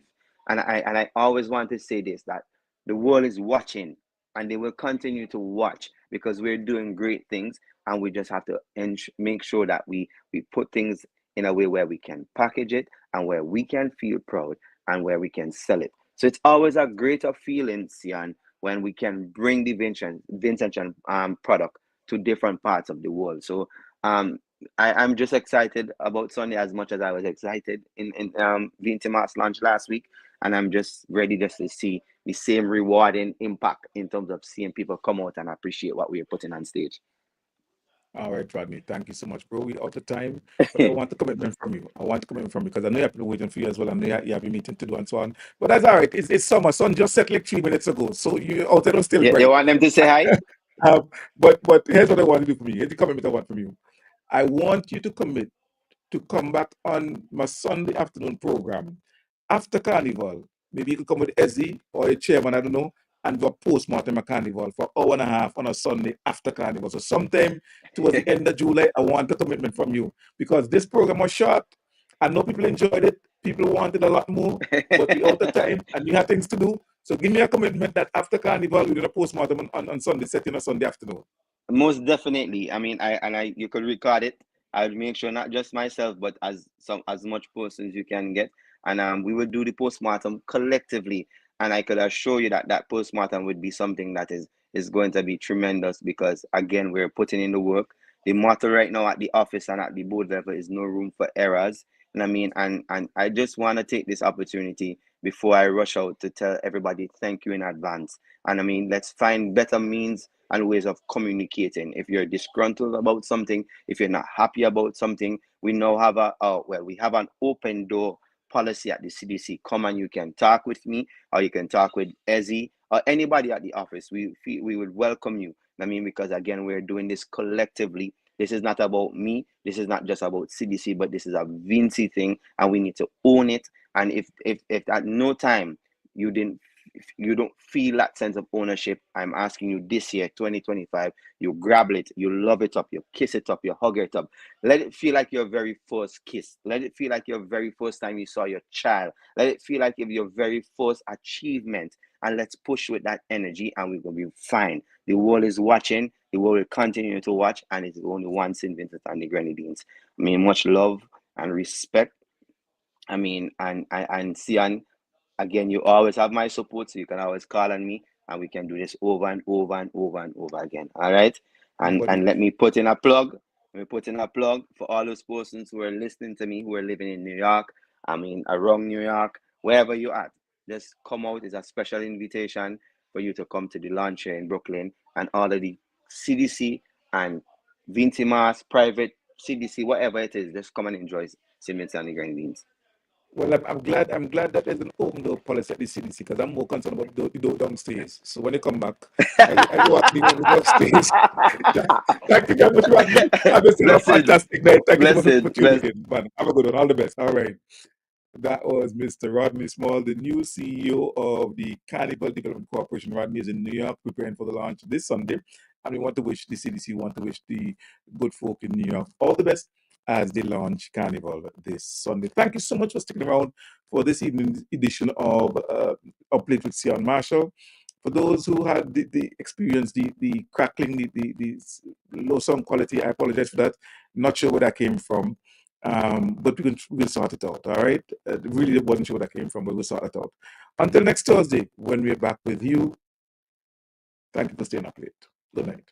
And I always want to say this, that the world is watching and they will continue to watch because we're doing great things, and we just have to make sure that we put things in a way where we can package it and where we can feel proud and where we can sell it. So it's always a greater feeling, Sian, when we can bring the Vincentian product to different parts of the world. So I'm just excited about Sunday as much as I was excited in Vintimas launch last week. And I'm just ready just to see the same rewarding impact in terms of seeing people come out and appreciate what we're putting on stage. All right, Rodney. Thank you so much, bro. We're out of time, but I want a commitment from you. I want a commitment from you because I know you have people waiting for you as well. I know you have a meeting to do and so on. But that's all right. It's summer. Sun just set like 3 minutes ago, so you out there still You bright. want them to say hi? But here's what I want to do for you. Here's the commitment I want from you. I want you to commit to come back on my Sunday afternoon program after Carnival. Maybe you could come with Ezzy or a chairman, I don't know, and do a postmortem at Carnival for an hour and a half on a Sunday after Carnival. So sometime towards the end of July, I want a commitment from you because this program was short. I know people enjoyed it. People wanted a lot more, but we out of time and we have things to do. So give me a commitment that after Carnival, we do a postmortem on Sunday, setting on Sunday afternoon. Most definitely. I mean, I you could record it. I'll make sure not just myself, but as much posts as you can get, and we will do the postmortem collectively. And I could assure you that that postmortem would be something that is going to be tremendous because again, we're putting in the work. The motto right now at the office and at the board level is no room for errors. And I mean, and I just want to take this opportunity before I rush out to tell everybody thank you in advance. And I mean, let's find better means and ways of communicating. If you're disgruntled about something, if you're not happy about something, we now have we have an open door policy at the CDC. Come and you can talk with me, or you can talk with Ezzy or anybody at the office. We would welcome you. I mean, because again, we're doing this collectively. This is not about me. This is not just about CDC, but this is a Vinci thing, and we need to own it. And if at no time you didn't you don't feel that sense of ownership, I'm asking you this year, 2025, you grab it, you love it up, you kiss it up, you hug it up. Let it feel like your very first kiss. Let it feel like your very first time you saw your child. Let it feel like your very first achievement. And let's push with that energy, and we're going to be fine. The world is watching. The world will continue to watch, and it's only one St. Vincent and the Grenadines. I mean, much love and respect. I mean, and Sian, again, you always have my support, so you can always call on me, and we can do this over and over and over and over again. All right. And let me put in a plug. Let me put in a plug for all those persons who are listening to me, who are living in New York. I mean, around New York, wherever you're at, just come out. It's a special invitation for you to come to the launch here in Brooklyn, and all of the CDC and Vintimas, private CDC, whatever it is, just come and enjoy St. Vincent and the Grenadines. Well, I'm glad that there's an open door policy at the CDC, because I'm more concerned about the door downstairs. So when they come back, I want the one upstairs. Thank you very much, Rodney. Have a fantastic night. Thank you so much for tuning in, man. Have a good one. All the best. All right. That was Mr. Rodney Small, the new CEO of the Carnival Development Corporation. Rodney is in New York preparing for the launch this Sunday. And we want to wish the CDC, want to wish the good folk in New York all the best as they launch Carnival this Sunday. Thank you so much for sticking around for this evening's edition of Up Late with Sion Marshall. For those who had the experience, the crackling, the low sound quality, I apologize for that. Not sure where that came from. But we'll sort it out, all right? Really wasn't sure where that came from, but we'll sort it out. Until next Thursday, when we're back with you, thank you for staying up late. Good night.